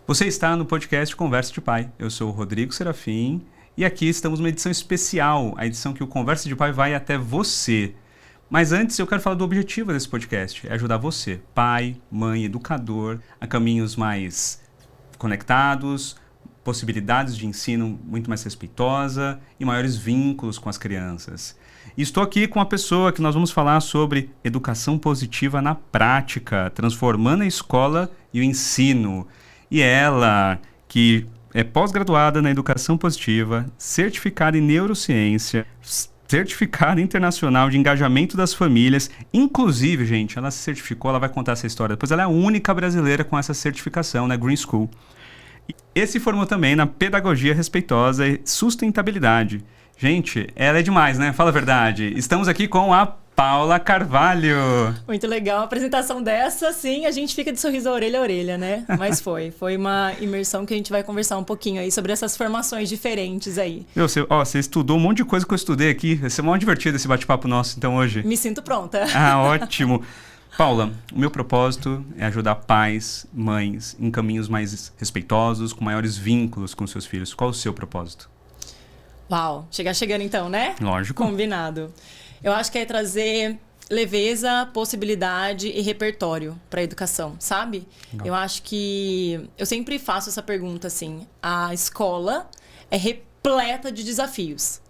Você está no podcast Conversa de Pai. Eu sou o Rodrigo Serafim e aqui estamos numa edição especial, a edição que o Conversa de Pai vai até você. Mas antes eu quero falar do objetivo desse podcast, é ajudar você, pai, mãe, educador, a caminhos mais conectados, possibilidades de ensino muito mais respeitosa e maiores vínculos com as crianças. E estou aqui com uma pessoa que nós vamos falar sobre educação positiva na prática, transformando a escola e o ensino. E ela, que é pós-graduada na educação positiva, certificada em neurociência, certificada internacional de engajamento das famílias. Inclusive, gente, ela se certificou, ela vai contar essa história depois. Ela é a única brasileira com essa certificação na Green School. E se formou também na pedagogia respeitosa e sustentabilidade. Gente, ela é demais, né? Fala a verdade. Estamos aqui com a Paula Carvalho. Muito legal. A apresentação dessa, sim, a gente fica de sorriso orelha a orelha, né? Mas foi uma imersão que a gente vai conversar um pouquinho aí sobre essas formações diferentes aí. Você estudou um monte de coisa que eu estudei aqui. Vai ser muito divertido esse bate-papo nosso, então, hoje. Me sinto pronta. Ah, ótimo. Paula, o meu propósito é ajudar pais, mães em caminhos mais respeitosos, com maiores vínculos com seus filhos. Qual o seu propósito? Uau, chegando então, né? Lógico. Combinado. Eu acho que é trazer leveza, possibilidade e repertório para a educação, sabe? Legal. Eu acho que... Eu sempre faço essa pergunta, assim. A escola é repleta de desafios,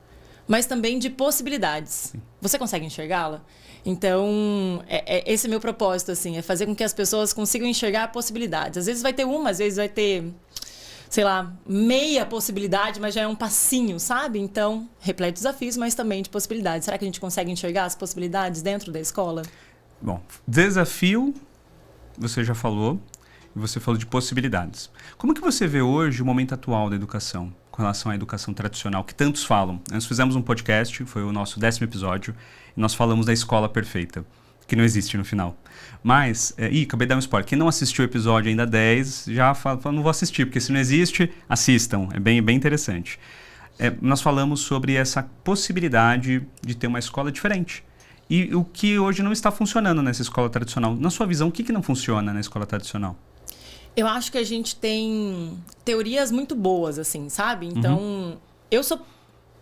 mas também de possibilidades. Sim. Você consegue enxergá-la? Então, esse é meu propósito, assim. É fazer com que as pessoas consigam enxergar possibilidades. Às vezes vai ter uma, às vezes vai ter... sei lá, meia possibilidade, mas já é um passinho, sabe? Então, repleto de desafios, mas também de possibilidades. Será que a gente consegue enxergar as possibilidades dentro da escola? Bom, desafio, você já falou, e você falou de possibilidades. Como que você vê hoje o momento atual da educação, com relação à educação tradicional, que tantos falam? Nós fizemos um podcast, foi o nosso 10º episódio, e nós falamos da escola perfeita, que não existe no final. Mas, acabei de dar um spoiler. Quem não assistiu o episódio ainda 10, já fala, não vou assistir, porque se não existe, assistam. É bem interessante. Nós falamos sobre essa possibilidade de ter uma escola diferente. E o que hoje não está funcionando nessa escola tradicional. Na sua visão, o que não funciona na escola tradicional? Eu acho que a gente tem teorias muito boas, assim, sabe? Então, eu sou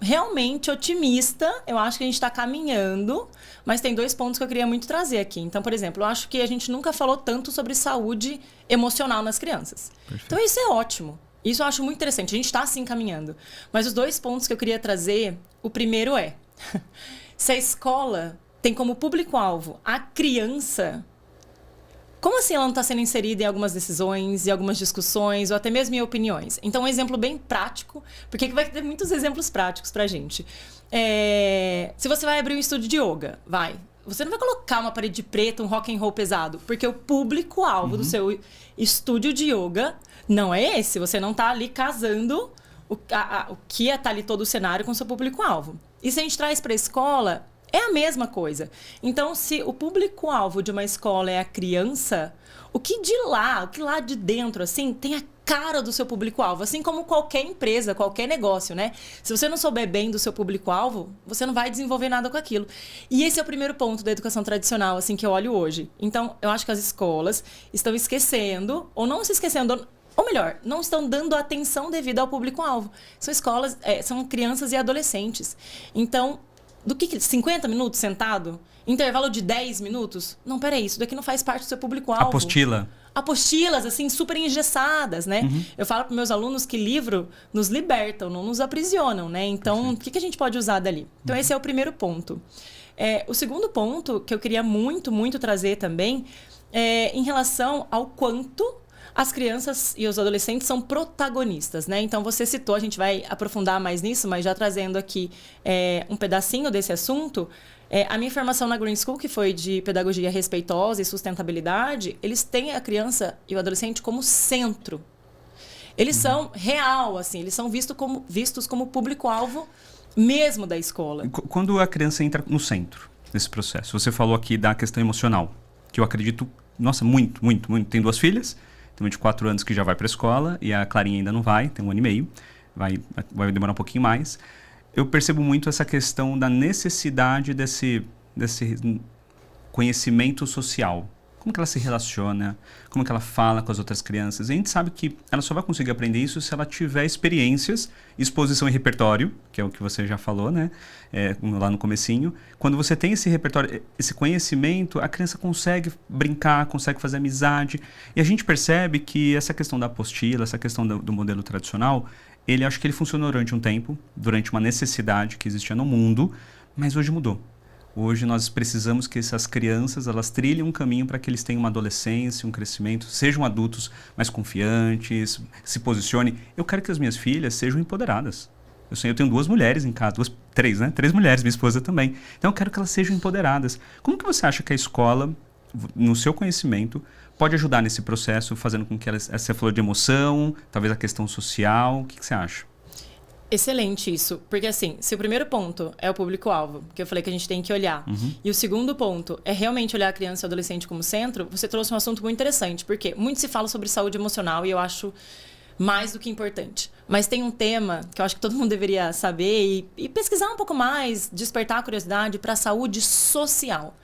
realmente otimista, eu acho que a gente está caminhando, mas tem 2 pontos que eu queria muito trazer aqui. Então, por exemplo, eu acho que a gente nunca falou tanto sobre saúde emocional nas crianças. Perfeito. Então, isso é ótimo. Isso eu acho muito interessante. A gente está, assim, caminhando. Mas os 2 pontos que eu queria trazer, o primeiro é... se a escola tem como público-alvo a criança... como assim ela não está sendo inserida em algumas decisões, em algumas discussões, ou até mesmo em opiniões? Então, um exemplo bem prático, porque vai ter muitos exemplos práticos pra gente. Se você vai abrir um estúdio de yoga, você não vai colocar uma parede preta, um rock and roll pesado, porque o público-alvo do seu estúdio de yoga não é esse. Você não está ali casando o que está ali todo o cenário com o seu público-alvo. E se a gente traz para a escola... é a mesma coisa. Então, se o público-alvo de uma escola é a criança, o que lá de dentro, assim, tem a cara do seu público-alvo. Assim como qualquer empresa, qualquer negócio, né? Se você não souber bem do seu público-alvo, você não vai desenvolver nada com aquilo. E esse é o primeiro ponto da educação tradicional, assim, que eu olho hoje. Então, eu acho que as escolas estão esquecendo, ou não se esquecendo... ou melhor, não estão dando atenção devida ao público-alvo. São escolas, são crianças e adolescentes. Então... do que 50 minutos sentado? Intervalo de 10 minutos? Não, peraí, isso daqui não faz parte do seu público-alvo. Apostilas, assim, super engessadas, né? Eu falo para meus alunos que livro nos libertam, não nos aprisionam, né? Então, o que a gente pode usar dali? Então, esse é o primeiro ponto. O segundo ponto que eu queria muito, muito trazer também é em relação ao quanto as crianças e os adolescentes são protagonistas, né? Então, você citou, a gente vai aprofundar mais nisso, mas já trazendo aqui um pedacinho desse assunto, a minha formação na Green School, que foi de pedagogia respeitosa e sustentabilidade, eles têm a criança e o adolescente como centro. Eles são real, assim, eles são vistos como público-alvo mesmo da escola. Quando a criança entra no centro desse processo, você falou aqui da questão emocional, que eu acredito, nossa, muito. Tem 2 filhas, tem uma de 4 anos que já vai para a escola e a Clarinha ainda não vai, tem 1 ano e meio, vai demorar um pouquinho mais. Eu percebo muito essa questão da necessidade desse conhecimento social como que ela se relaciona, como que ela fala com as outras crianças. E a gente sabe que ela só vai conseguir aprender isso se ela tiver experiências, exposição e repertório, que é o que você já falou, né? Lá no comecinho. Quando você tem esse repertório, esse conhecimento, a criança consegue brincar, consegue fazer amizade. E a gente percebe que essa questão da apostila, essa questão do modelo tradicional, acho que ele funcionou durante um tempo, durante uma necessidade que existia no mundo, mas hoje mudou. Hoje nós precisamos que essas crianças, elas trilhem um caminho para que eles tenham uma adolescência, um crescimento, sejam adultos mais confiantes, se posicionem. Eu quero que as minhas filhas sejam empoderadas. Eu tenho 2 mulheres em casa, 3, né? 3 mulheres, minha esposa também. Então eu quero que elas sejam empoderadas. Como que você acha que a escola, no seu conhecimento, pode ajudar nesse processo, fazendo com que elas... Você falou de emoção, talvez a questão social, o que você acha? Excelente isso, porque assim, se o primeiro ponto é o público-alvo, que eu falei que a gente tem que olhar, e o segundo ponto é realmente olhar a criança e o adolescente como centro, você trouxe um assunto muito interessante, porque muito se fala sobre saúde emocional e eu acho mais do que importante. Mas tem um tema que eu acho que todo mundo deveria saber e pesquisar um pouco mais, despertar a curiosidade para a saúde social.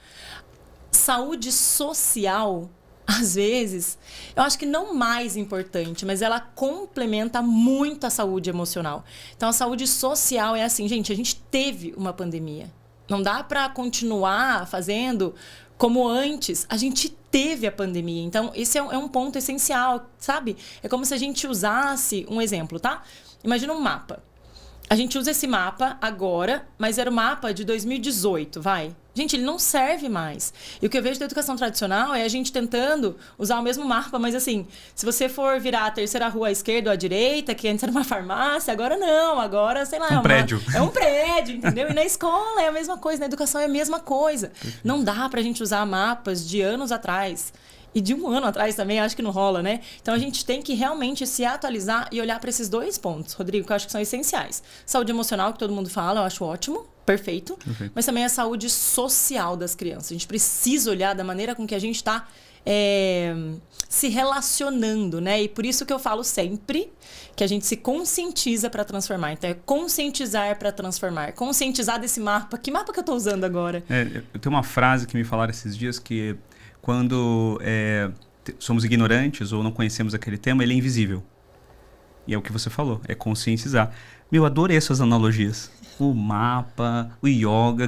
Saúde social, às vezes, eu acho que não mais importante, mas ela complementa muito a saúde emocional. Então, a saúde social é assim, gente, a gente teve uma pandemia. Não dá para continuar fazendo como antes. A gente teve a pandemia. Então, esse é um ponto essencial, sabe? É como se a gente usasse um exemplo, tá? Imagina um mapa. A gente usa esse mapa agora, mas era o mapa de 2018, vai. Gente, ele não serve mais. E o que eu vejo da educação tradicional é a gente tentando usar o mesmo mapa, mas assim, se você for virar a terceira rua à esquerda ou à direita, que antes era uma farmácia, agora não, agora, sei lá... prédio. É um prédio, entendeu? E na escola é a mesma coisa, na educação é a mesma coisa. Não dá pra gente usar mapas de anos atrás. E de um ano atrás também, acho que não rola, né? Então, a gente tem que realmente se atualizar e olhar para esses 2 pontos, Rodrigo, que eu acho que são essenciais. Saúde emocional, que todo mundo fala, eu acho ótimo, perfeito. Mas também a saúde social das crianças. A gente precisa olhar da maneira com que a gente está se relacionando, né? E por isso que eu falo sempre que a gente se conscientiza para transformar. Então, é conscientizar para transformar. Conscientizar desse mapa. Que mapa que eu estou usando agora? Eu tenho uma frase que me falaram esses dias que... Quando somos ignorantes ou não conhecemos aquele tema, ele é invisível. E é o que você falou, é conscientizar. Eu adorei essas analogias. O mapa, o yoga.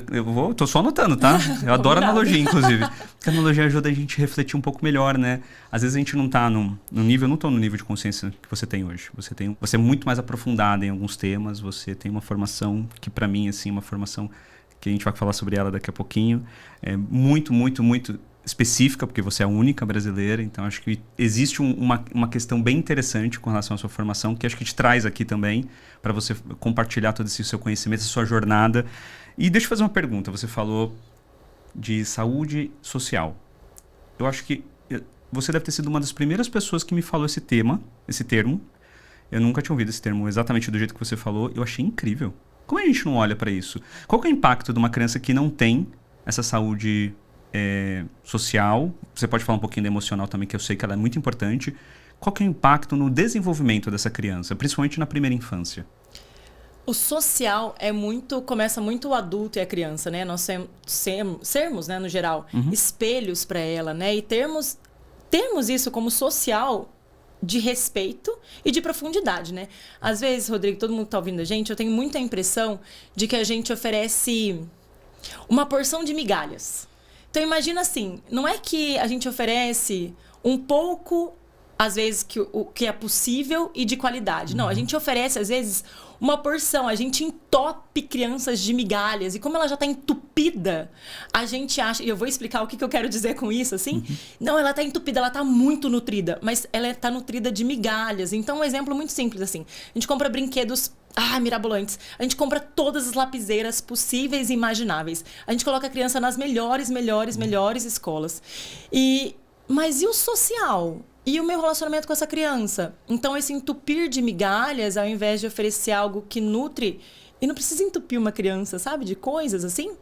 Tô só anotando, tá? Eu adoro analogia, inclusive. Porque a analogia ajuda a gente a refletir um pouco melhor, né? Às vezes a gente não tá no nível, eu não tô no nível de consciência que você tem hoje. Você é muito mais aprofundado em alguns temas, você tem uma formação que, para mim, assim, uma formação que a gente vai falar sobre ela daqui a pouquinho. É muito, muito, muito específica, porque você é a única brasileira, então acho que existe uma questão bem interessante com relação à sua formação, que acho que te traz aqui também, para você compartilhar todo esse seu conhecimento, a sua jornada. E deixa eu fazer uma pergunta, você falou de saúde social. Eu acho que você deve ter sido uma das primeiras pessoas que me falou esse termo. Eu nunca tinha ouvido esse termo exatamente do jeito que você falou, eu achei incrível. Como a gente não olha para isso? Qual que é o impacto de uma criança que não tem essa saúde social? Você pode falar um pouquinho da emocional também, que eu sei que ela é muito importante. Qual que é o impacto no desenvolvimento dessa criança, principalmente na primeira infância? O social começa muito o adulto e a criança, né? Nós sermos, né, no geral, espelhos para ela, né? E termos isso como social de respeito e de profundidade, né? Às vezes, Rodrigo, todo mundo que tá ouvindo a gente, eu tenho muita impressão de que a gente oferece uma porção de migalhas. Então, imagina assim, não é que a gente oferece um pouco, às vezes, o que é possível e de qualidade. Não, a gente oferece, às vezes, uma porção. A gente entope crianças de migalhas. E como ela já está entupida, a gente acha... E eu vou explicar o que eu quero dizer com isso, assim. Não, ela está entupida, ela está muito nutrida. Mas ela está nutrida de migalhas. Então, um exemplo muito simples, assim. A gente compra brinquedos... mirabolantes. A gente compra todas as lapiseiras possíveis e imagináveis. A gente coloca a criança nas melhores escolas. Mas e o social? E o meu relacionamento com essa criança? Então, esse entupir de migalhas, ao invés de oferecer algo que nutre... E não precisa entupir uma criança, sabe? De coisas assim.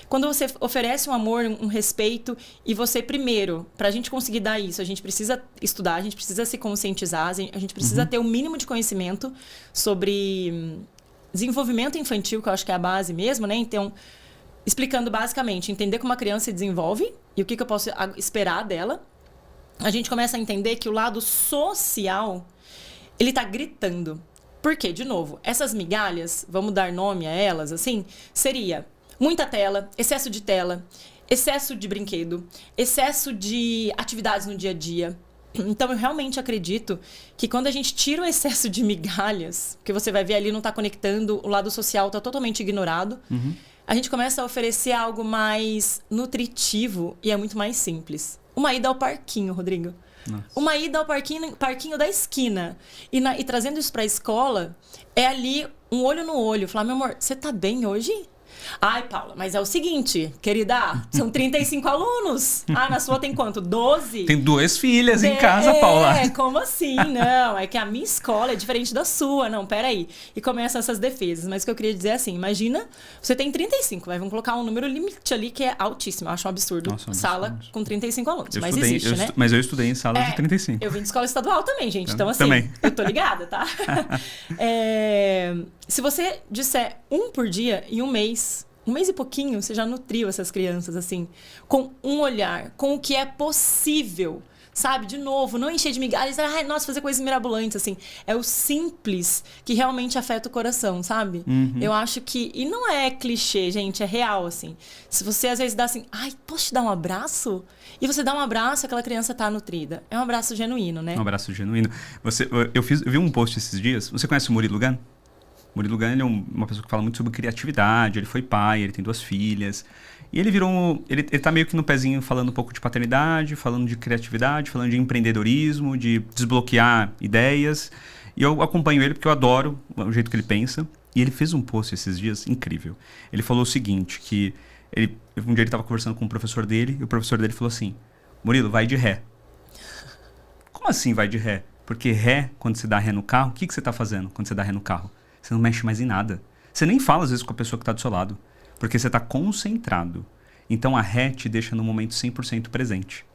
Quando você oferece um amor, um respeito, e você, primeiro, pra gente conseguir dar isso, a gente precisa estudar, a gente precisa se conscientizar, a gente precisa ter o mínimo de conhecimento sobre desenvolvimento infantil, que eu acho que é a base mesmo, né? Então, explicando basicamente, entender como a criança se desenvolve e o que eu posso esperar dela. A gente começa a entender que o lado social, ele tá gritando. Por quê? De novo, essas migalhas, vamos dar nome a elas, assim, seria muita tela, excesso de brinquedo, excesso de atividades no dia a dia. Então, eu realmente acredito que quando a gente tira o excesso de migalhas, que você vai ver ali não tá conectando, o lado social tá totalmente ignorado, a gente começa a oferecer algo mais nutritivo e é muito mais simples. Uma ida ao parquinho, Rodrigo. Nossa. Uma ida ao parquinho da esquina. E trazendo isso pra escola, é ali um olho no olho. Falar, meu amor, você tá bem hoje? Ai, Paula, mas é o seguinte, querida, são 35 alunos. Ah, na sua tem quanto? 12? Tem 2 filhas em casa, Paula. Como assim? Não, é que a minha escola é diferente da sua. Não, peraí. E começam essas defesas. Mas o que eu queria dizer é assim, imagina, você tem 35, vamos colocar um número limite ali que é altíssimo. Eu acho um absurdo. Nossa, sala com 35 alunos. Eu mas estudei, existe, né? Mas eu estudei em sala de 35. Eu vim de escola estadual também, gente. Então, assim, Também. eu tô ligada, tá? Se você disser 1 por dia, em 1 mês e pouquinho, você já nutriu essas crianças, assim, com um olhar, com o que é possível, sabe? De novo, não encher de migalhas, ai, nossa, fazer coisas mirabolantes, assim. É o simples que realmente afeta o coração, sabe? Eu acho que... E não é clichê, gente, é real, assim. Se você, às vezes, dá assim, ai, posso te dar um abraço? E você dá um abraço, aquela criança tá nutrida. É um abraço genuíno, né? Um abraço genuíno. Eu vi um post esses dias. Você conhece o Murilo Gun? Murilo Gun, ele é uma pessoa que fala muito sobre criatividade, ele foi pai, ele tem 2 filhas. E ele virou... Ele tá meio que no pezinho falando um pouco de paternidade, falando de criatividade, falando de empreendedorismo, de desbloquear ideias. E eu acompanho ele porque eu adoro o jeito que ele pensa. E ele fez um post esses dias incrível. Ele falou o seguinte, que um dia ele estava conversando com o professor dele, e o professor dele falou assim, Murilo, vai de ré. Como assim vai de ré? Porque ré, quando você dá ré no carro, o que você está fazendo quando você dá ré no carro? Você não mexe mais em nada. Você nem fala, às vezes, com a pessoa que está do seu lado. Porque você está concentrado. Então, a ré te deixa no momento 100% presente.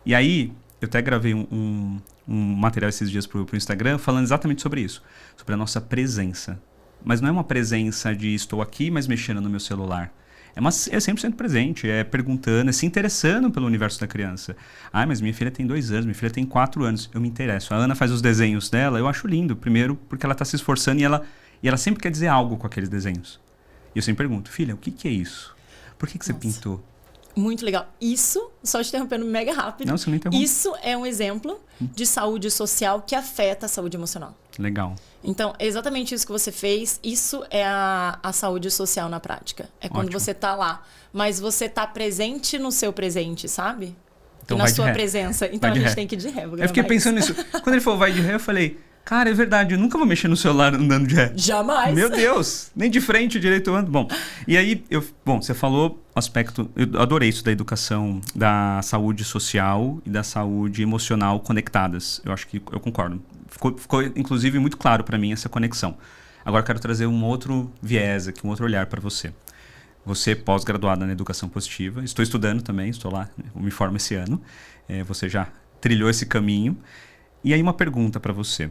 E aí, eu até gravei um material esses dias pro Instagram falando exatamente sobre isso. Sobre a nossa presença. Mas não é uma presença de estou aqui, mas mexendo no meu celular. É 100% presente, é perguntando, é se interessando pelo universo da criança. Ah, mas minha filha tem 2 anos, minha filha tem 4 anos, eu me interesso. A Ana faz os desenhos dela, eu acho lindo. Primeiro, porque ela está se esforçando e ela sempre quer dizer algo com aqueles desenhos. E eu sempre pergunto, filha, o que é isso? Por que você pintou? Muito legal. Isso, só te interrompendo mega rápido. Não, você não interrompe. Isso é um exemplo de saúde social que afeta a saúde emocional. Legal. Então, é exatamente isso que você fez. Isso é a saúde social na prática. É quando Ótimo. você tá lá. Mas você tá presente no seu presente, sabe? Então e na vai de sua ré. presença. Então, Vai a de gente ré. tem que ir de ré. Eu fiquei pensando nisso. Quando ele falou vai de ré, eu falei, cara, é verdade, eu nunca vou mexer no celular andando de ré. Jamais. Meu Deus, nem de frente direito eu ando. Bom, e aí, você falou aspecto, eu adorei isso da educação, da saúde social e da saúde emocional conectadas. Eu acho que eu concordo. Ficou inclusive, muito claro para mim essa conexão. Agora eu quero trazer um outro viés aqui, um outro olhar para você. Você é pós-graduada na educação positiva, estou estudando também, estou lá, eu me formo esse ano. Você já trilhou esse caminho. E aí uma pergunta para você.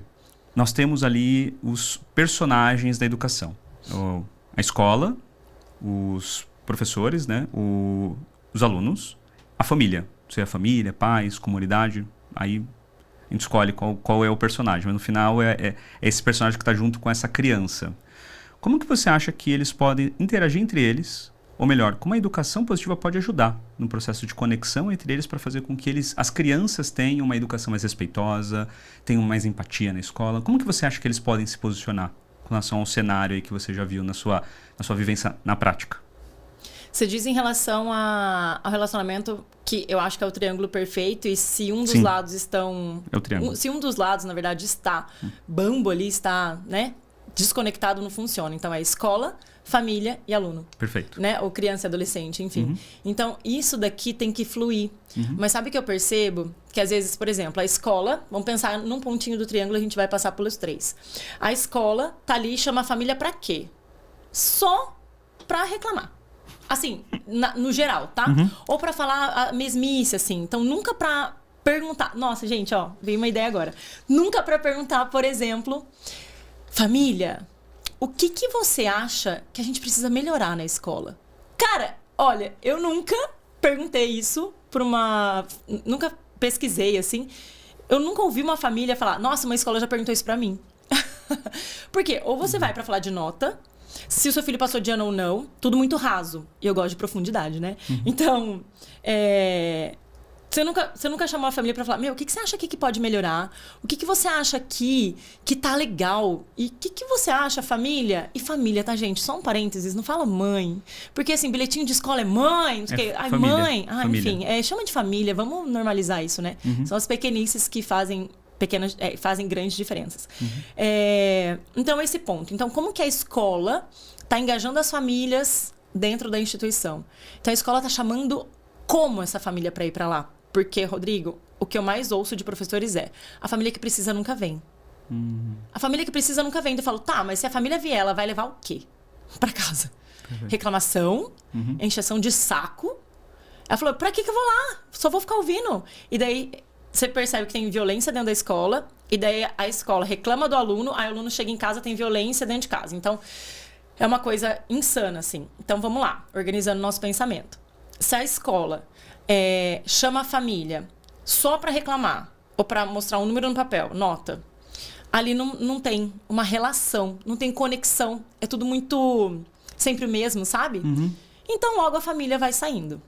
Nós temos ali os personagens da educação. A escola, os professores, né? Os alunos, a família. Seja a família, pais, comunidade. Aí a gente escolhe qual é o personagem. Mas no final é esse personagem que está junto com essa criança. Como que você acha que eles podem interagir entre eles? Ou melhor, como a educação positiva pode ajudar no processo de conexão entre eles para fazer com que as crianças tenham uma educação mais respeitosa, tenham mais empatia na escola? Como que você acha que eles podem se posicionar com relação ao cenário aí que você já viu na sua vivência na prática? Você diz em relação ao relacionamento que eu acho que é o triângulo perfeito e se um dos Sim. lados estão... É o triângulo. Se um dos lados, na verdade, está bambo ali, está, né, desconectado, não funciona. Então, é escola, família e aluno. Perfeito. Né? Ou criança e adolescente, enfim. Então, isso daqui tem que fluir. Mas sabe o que eu percebo? Que às vezes, por exemplo, a escola... Vamos pensar num pontinho do triângulo, a gente vai passar pelos 3. A escola tá ali e chama a família pra quê? Só pra reclamar. Assim, no geral, tá? Ou pra falar a mesmice, assim. Então, nunca pra perguntar... Nossa, gente, ó, veio uma ideia agora. Nunca pra perguntar, por exemplo... Família... O que você acha que a gente precisa melhorar na escola? Cara, olha, eu nunca perguntei isso pra uma... Nunca pesquisei, assim. Eu nunca ouvi uma família falar, nossa, uma escola já perguntou isso pra mim. Porque ou você vai pra falar de nota, se o seu filho passou de ano ou não, tudo muito raso. E eu gosto de profundidade, né? Então, você nunca chamou a família pra falar, o que você acha aqui que pode melhorar? O que você acha aqui que tá legal? E o que você acha, família? E família, tá, gente? Só um parênteses, não fala mãe. Porque, assim, bilhetinho de escola é mãe, não sei o quê. Ai, família, mãe. Ah, família. enfim, chama de família, vamos normalizar isso, né? São as pequenices que fazem fazem grandes diferenças. Então, esse ponto. Então, como que a escola está engajando as famílias dentro da instituição? Então, a escola está chamando como essa família para ir para lá? Porque, Rodrigo, o que eu mais ouço de professores a família que precisa nunca vem. A família que precisa nunca vem. Eu falo, tá, mas se a família vier, ela vai levar o quê para casa? Perfeito. Reclamação, encheção de saco. Ela falou, pra que eu vou lá? Só vou ficar ouvindo. E daí... Você percebe que tem violência dentro da escola, e daí a escola reclama do aluno, aí o aluno chega em casa, tem violência dentro de casa. Então, é uma coisa insana, assim. Então, vamos lá, organizando nosso pensamento. Se a escola chama a família só para reclamar, ou para mostrar um número no papel, nota, ali não tem uma relação, não tem conexão. É tudo muito sempre o mesmo, sabe? Então, logo a família vai saindo.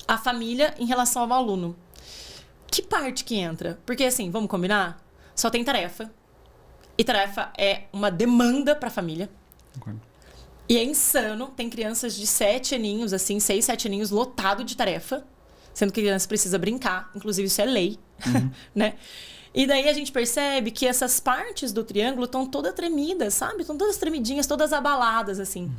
A família em relação ao aluno. Que parte que entra? Porque, assim, vamos combinar? Só tem tarefa. E tarefa é uma demanda pra família. Concordo. E é insano. Tem crianças de 7 aninhos, assim, 6, 7 aninhos, lotado de tarefa. Sendo que a criança precisa brincar. Inclusive, isso é lei. Né? E daí a gente percebe que essas partes do triângulo estão todas tremidas, sabe? Estão todas tremidinhas, todas abaladas, assim.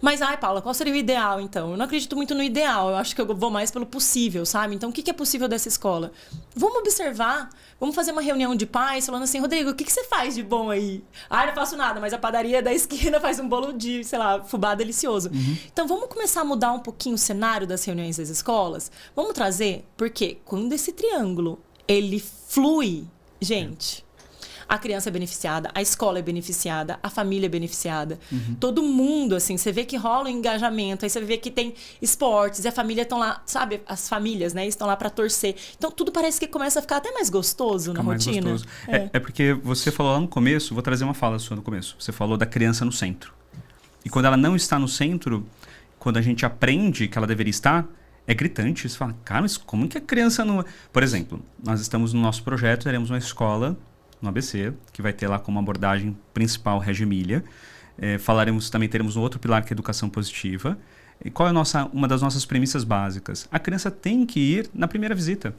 Mas, Paula, qual seria o ideal, então? Eu não acredito muito no ideal. Eu acho que eu vou mais pelo possível, sabe? Então, o que é possível dessa escola? Vamos observar. Vamos fazer uma reunião de pais falando assim, Rodrigo, o que você faz de bom aí? Eu não faço nada, mas a padaria da esquina faz um bolo de, sei lá, fubá delicioso. Então, vamos começar a mudar um pouquinho o cenário das reuniões das escolas? Vamos trazer? Porque quando esse triângulo, ele flui, gente... A criança é beneficiada, a escola é beneficiada, a família é beneficiada. Todo mundo, assim, você vê que rola um engajamento, aí você vê que tem esportes, e a família estão lá, sabe? As famílias, né? Estão lá para torcer. Então, tudo parece que começa a ficar até mais gostoso na rotina. Gostoso. É porque você falou lá no começo, vou trazer uma fala sua no começo. Você falou da criança no centro. E quando ela não está no centro, quando a gente aprende que ela deveria estar, é gritante. Você fala, cara, mas como que a criança não... Por exemplo, nós estamos no nosso projeto, teremos uma escola... no ABC, que vai ter lá como abordagem principal Reggio Emilia. Também teremos um outro pilar que é educação positiva. E qual é uma das nossas premissas básicas? A criança tem que ir na primeira visita.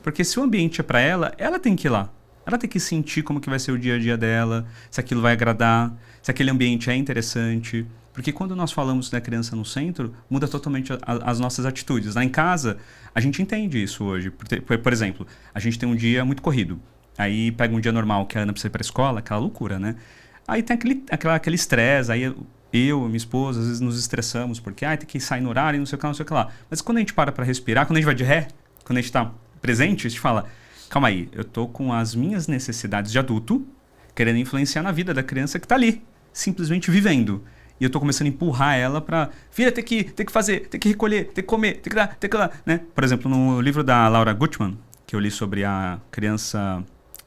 Porque se o ambiente é para ela, ela tem que ir lá. Ela tem que sentir como que vai ser o dia a dia dela, se aquilo vai agradar, se aquele ambiente é interessante. Porque quando nós falamos da criança no centro, muda totalmente as nossas atitudes. Lá em casa, a gente entende isso hoje. Por exemplo, a gente tem um dia muito corrido. Aí pega um dia normal que a Ana precisa ir para a escola, aquela loucura, né? Aí tem aquele estresse, aí eu e minha esposa às vezes nos estressamos, porque tem que sair no horário, não sei o que lá. Mas quando a gente para respirar, quando a gente vai de ré, quando a gente está presente, a gente fala, calma aí, eu tô com as minhas necessidades de adulto querendo influenciar na vida da criança que está ali, simplesmente vivendo. E eu tô começando a empurrar ela para, filha, tem que fazer, tem que recolher, tem que comer, tem que dar, tem que dar, né? Por exemplo, no livro da Laura Gutman, que eu li sobre a criança...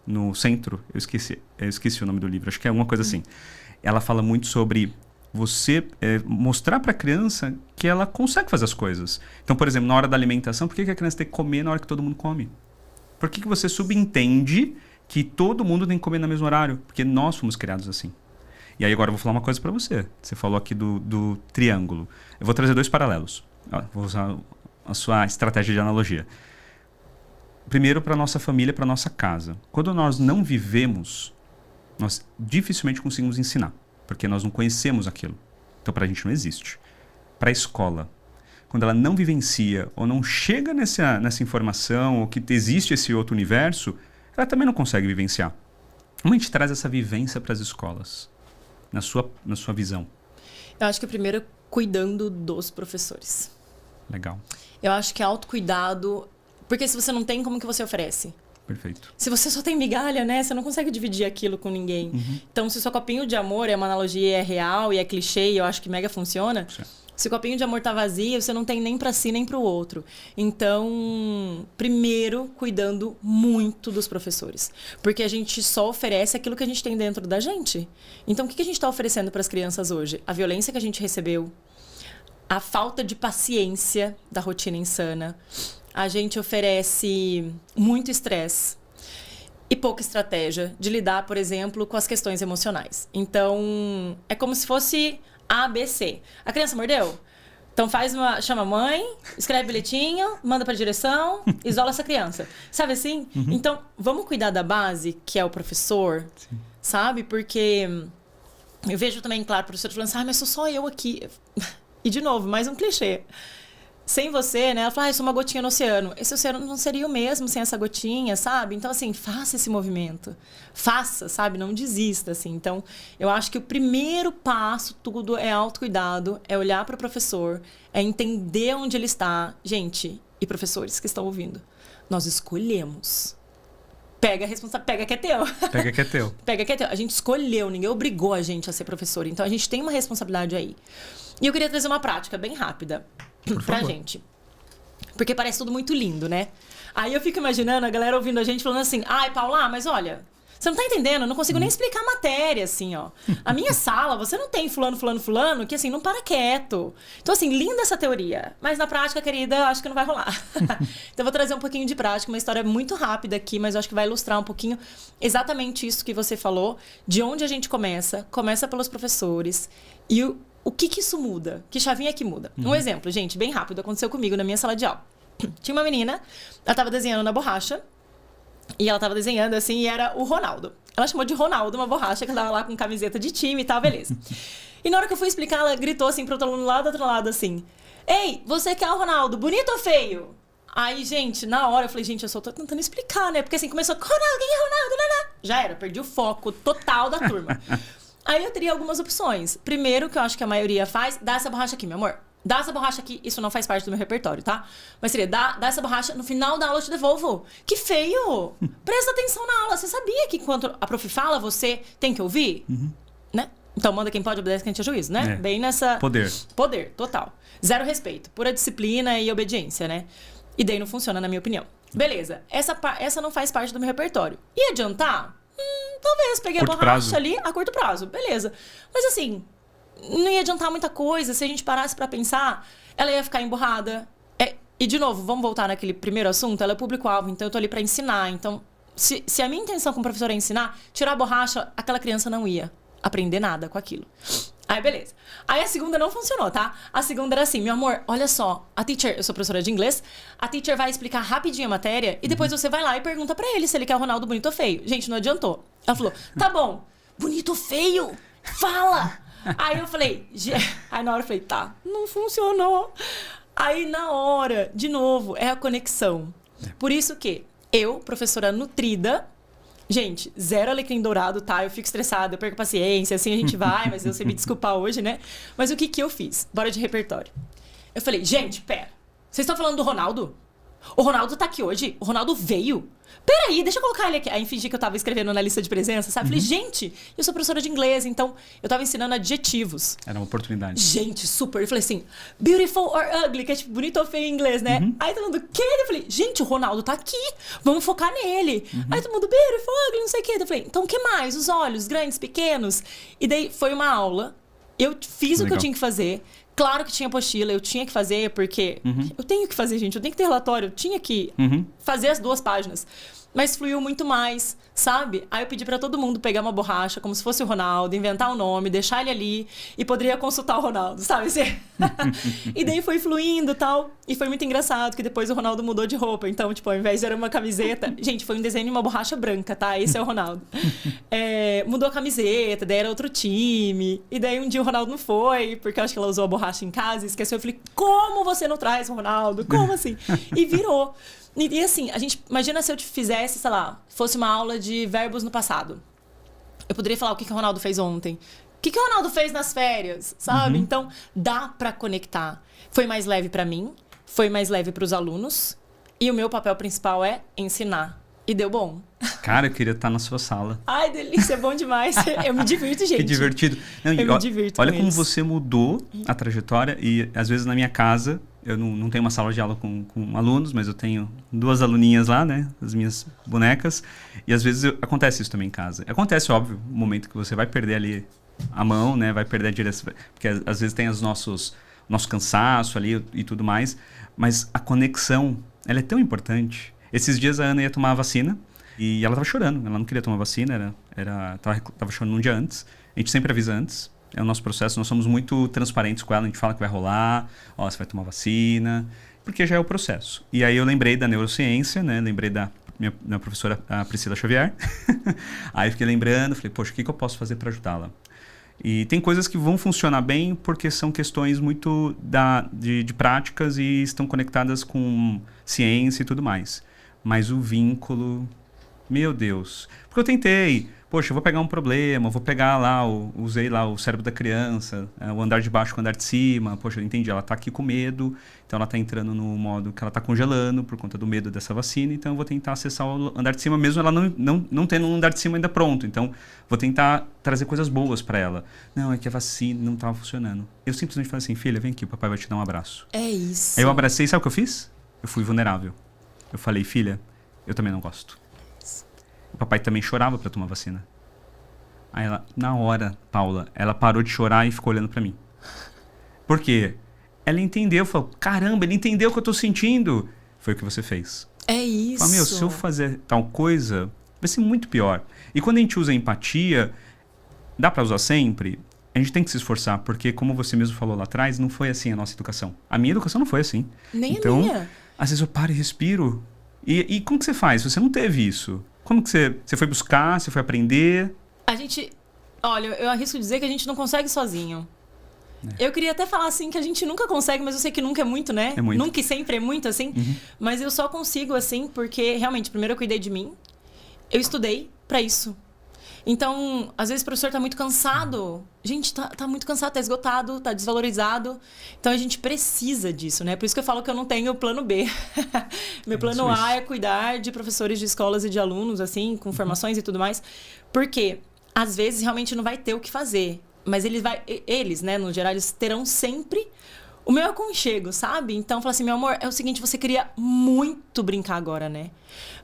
no centro, eu esqueci o nome do livro, acho que é alguma coisa assim. Ela fala muito sobre você mostrar para a criança que ela consegue fazer as coisas. Então, por exemplo, na hora da alimentação, por que a criança tem que comer na hora que todo mundo come? Por que você subentende que todo mundo tem que comer no mesmo horário? Porque nós fomos criados assim. E aí agora eu vou falar uma coisa para você. Você falou aqui do triângulo. Eu vou trazer 2 paralelos. Vou usar a sua estratégia de analogia. Primeiro, para nossa família, para nossa casa. Quando nós não vivemos, nós dificilmente conseguimos ensinar, porque nós não conhecemos aquilo. Então, para a gente não existe. Para a escola, quando ela não vivencia ou não chega nessa informação, ou que existe esse outro universo, ela também não consegue vivenciar. Como a gente traz essa vivência para as escolas, na sua visão? Eu acho que primeiro, cuidando dos professores. Legal. Eu acho que autocuidado... Porque se você não tem, como que você oferece? Perfeito. Se você só tem migalha, né? Você não consegue dividir aquilo com ninguém. Então, se o seu copinho de amor é uma analogia, é real e é clichê, e eu acho que mega funciona, Se o copinho de amor tá vazio, você não tem nem pra si, nem pro outro. Então, primeiro, cuidando muito dos professores. Porque a gente só oferece aquilo que a gente tem dentro da gente. Então, o que a gente tá oferecendo pras crianças hoje? A violência que a gente recebeu, a falta de paciência da rotina insana. A gente oferece muito estresse e pouca estratégia de lidar, por exemplo, com as questões emocionais. Então, é como se fosse A, B, C. A criança mordeu? Então chama a mãe, escreve bilhetinho, manda para a direção, isola essa criança. Sabe assim? Então, vamos cuidar da base, que é o professor, sabe? Porque eu vejo também, claro, o professor falando assim, mas sou só eu aqui. E, de novo, mais um clichê. Sem você, né? Ela fala, eu sou uma gotinha no oceano. Esse oceano não seria o mesmo sem essa gotinha, sabe? Então, assim, faça esse movimento. Faça, sabe? Não desista, assim. Então, eu acho que o primeiro passo, tudo, é autocuidado, é olhar para o professor, é entender onde ele está. Gente, e professores que estão ouvindo, nós escolhemos. Pega a responsabilidade, pega que é teu. Pega que é teu. Pega que é teu. A gente escolheu, ninguém obrigou a gente a ser professor. Então, a gente tem uma responsabilidade aí. E eu queria trazer uma prática bem rápida pra gente. Porque parece tudo muito lindo, né? Aí eu fico imaginando a galera ouvindo a gente falando assim, ai, Paula, mas olha, você não tá entendendo, eu não consigo nem explicar a matéria, assim, ó. A minha sala, você não tem fulano, que assim, não para quieto. Então, assim, linda essa teoria. Mas na prática, querida, acho que não vai rolar. Então, eu vou trazer um pouquinho de prática, uma história muito rápida aqui, mas eu acho que vai ilustrar um pouquinho exatamente isso que você falou, de onde a gente começa. Começa pelos professores. E o que isso muda? Que chavinha que muda? Um exemplo, gente, bem rápido, aconteceu comigo na minha sala de aula. Tinha uma menina, ela tava desenhando na borracha, e ela tava desenhando assim, e era o Ronaldo. Ela chamou de Ronaldo uma borracha, que ela tava lá com camiseta de time e tal, beleza. E na hora que eu fui explicar, ela gritou assim pro outro aluno lá do outro lado, assim, ei, você quer o Ronaldo, bonito ou feio? Aí, gente, na hora eu falei, gente, eu só tô tentando explicar, né? Porque assim, começou, Ronaldo, quem é Ronaldo? Nanã. Já era, perdi o foco total da turma. Aí eu teria algumas opções. Primeiro, que eu acho que a maioria faz, dá essa borracha aqui, meu amor. Dá essa borracha aqui, isso não faz parte do meu repertório, tá? Mas seria, dá essa borracha, no final da aula eu te devolvo. Que feio! Presta atenção na aula. Você sabia que quando a prof fala, você tem que ouvir? Né? Então manda quem pode, obedece quem tinha juízo, né? É. Bem nessa... Poder. Poder, total. Zero respeito. Pura disciplina e obediência, né? E daí não funciona, na minha opinião. Beleza. Essa não faz parte do meu repertório. E adiantar? Talvez. Peguei Curto a borracha prazo. ali a curto prazo. Beleza. Mas assim, não ia adiantar muita coisa. Se a gente parasse pra pensar, ela ia ficar emburrada. E de novo, vamos voltar naquele primeiro assunto. Ela é público-alvo, então eu tô ali pra ensinar. Então, se a minha intenção como professora é ensinar, tirar a borracha, aquela criança não ia aprender nada com aquilo. Aí, beleza. Aí a segunda não funcionou, tá? A segunda era assim, meu amor, olha só, a teacher, eu sou professora de inglês, a teacher vai explicar rapidinho a matéria e depois você vai lá e pergunta pra ele se ele quer o Ronaldo bonito ou feio. Gente, não adiantou. Ela falou, tá bom, bonito ou feio? Fala! Aí eu falei, aí na hora eu falei, tá, não funcionou. Aí na hora, de novo, é a conexão. Por isso que eu, professora nutrida, gente, zero alecrim dourado, tá? Eu fico estressada, eu perco a paciência, assim a gente vai, mas você me desculpar hoje, né? Mas o que eu fiz? Bora de repertório. Eu falei, gente, pera, vocês estão falando do Ronaldo? O Ronaldo tá aqui hoje? O Ronaldo veio? Peraí, deixa eu colocar ele aqui. Aí fingi que eu tava escrevendo na lista de presença, sabe? Falei, gente, eu sou professora de inglês, então eu tava ensinando adjetivos. Era uma oportunidade. Gente, super. Eu falei assim, beautiful or ugly, que é tipo bonito ou feio em inglês, né? Aí todo mundo, que? Eu falei, gente, o Ronaldo tá aqui, vamos focar nele. Aí todo mundo, beautiful, ugly, não sei o quê. Eu falei, então o que mais? Os olhos, grandes, pequenos? E daí foi uma aula, eu fiz o que eu tinha que fazer. Claro que tinha apostila, eu tinha que fazer, porque eu tenho que fazer, gente, eu tenho que ter relatório, eu tinha que fazer as 2 páginas. Mas fluiu muito mais, sabe? Aí eu pedi pra todo mundo pegar uma borracha, como se fosse o Ronaldo, inventar um nome, deixar ele ali e poderia consultar o Ronaldo, sabe? E daí foi fluindo e tal. E foi muito engraçado que depois o Ronaldo mudou de roupa. Então, tipo, ao invés de era uma camiseta... Gente, foi um desenho de uma borracha branca, tá? Esse é o Ronaldo. Mudou a camiseta, daí era outro time. E daí um dia o Ronaldo não foi, porque eu acho que ela usou a borracha em casa e esqueceu. Eu falei, como você não traz o Ronaldo? Como assim? E virou. E assim, a gente, imagina se eu te fizesse, sei lá, fosse uma aula de verbos no passado. Eu poderia falar o que o Ronaldo fez ontem. O que o Ronaldo fez nas férias, sabe? Então, dá pra conectar. Foi mais leve pra mim, foi mais leve pros alunos. E o meu papel principal é ensinar. E deu bom. Cara, eu queria estar na sua sala. Ai, delícia, é bom demais. Eu me divirto, gente. Que divertido. Não, eu me divirto olha com como eles. você mudou a trajetória e às vezes na minha casa, eu não tenho uma sala de aula com alunos, mas eu tenho 2 aluninhas lá, né? As minhas bonecas. E às vezes acontece isso também em casa. Acontece, óbvio, o momento que você vai perder ali a mão, né? Vai perder a direção. Porque às vezes tem nosso cansaço ali e tudo mais. Mas a conexão, ela é tão importante. Esses dias a Ana ia tomar a vacina e ela tava chorando. Ela não queria tomar vacina, tava chorando um dia antes. A gente sempre avisa antes. É o nosso processo, nós somos muito transparentes com ela. A gente fala que vai rolar, você vai tomar vacina, porque já é o processo. E aí eu lembrei da neurociência, né? Lembrei da minha professora, a Priscila Xavier. Aí fiquei lembrando, falei, poxa, o que eu posso fazer para ajudá-la? E tem coisas que vão funcionar bem porque são questões muito de práticas e estão conectadas com ciência e tudo mais. Mas o vínculo, meu Deus. Porque eu tentei, poxa, eu vou pegar um problema, vou pegar lá, usei lá o cérebro da criança, o andar de baixo com o andar de cima. Poxa, eu entendi, ela está aqui com medo, então ela está entrando no modo que ela está congelando por conta do medo dessa vacina, então eu vou tentar acessar o andar de cima mesmo ela não tendo um andar de cima ainda pronto. Então, vou tentar trazer coisas boas para ela. Não, é que a vacina não estava funcionando. Eu simplesmente falei assim, filha, vem aqui, o papai vai te dar um abraço. É isso. Aí eu abracei, sabe o que eu fiz? Eu fui vulnerável. Eu falei, filha, eu também não gosto. O papai também chorava para tomar vacina. Aí ela, na hora, Paula, ela parou de chorar e ficou olhando para mim. Por quê? Ela entendeu, falou, caramba, ele entendeu o que eu tô sentindo. Foi o que você fez. É isso. Falei, se eu fazer tal coisa, vai ser muito pior. E quando a gente usa empatia, dá para usar sempre? A gente tem que se esforçar, porque como você mesmo falou lá atrás, não foi assim a nossa educação. A minha educação não foi assim. Nem então, a minha. Às vezes eu paro e respiro. E como que você faz? Você não teve isso. Como que você foi buscar? Você foi aprender? Olha, eu arrisco dizer que a gente não consegue sozinho. Eu queria até falar assim que a gente nunca consegue, mas eu sei que nunca é muito, né? É muito. Nunca e sempre é muito, assim. Mas eu só consigo, assim, porque realmente, primeiro eu cuidei de mim. Eu estudei pra isso. Então, às vezes o professor tá muito cansado. Gente, tá muito cansado, tá esgotado, tá desvalorizado. Então, a gente precisa disso, né? Por isso que eu falo que eu não tenho plano B. Meu plano A é cuidar de professores de escolas e de alunos, assim, com formações e tudo mais. Porque, às vezes, realmente não vai ter o que fazer. Mas eles, né, no geral, eles terão sempre o meu aconchego, sabe? Então, fala assim, meu amor, é o seguinte, você queria muito brincar agora, né?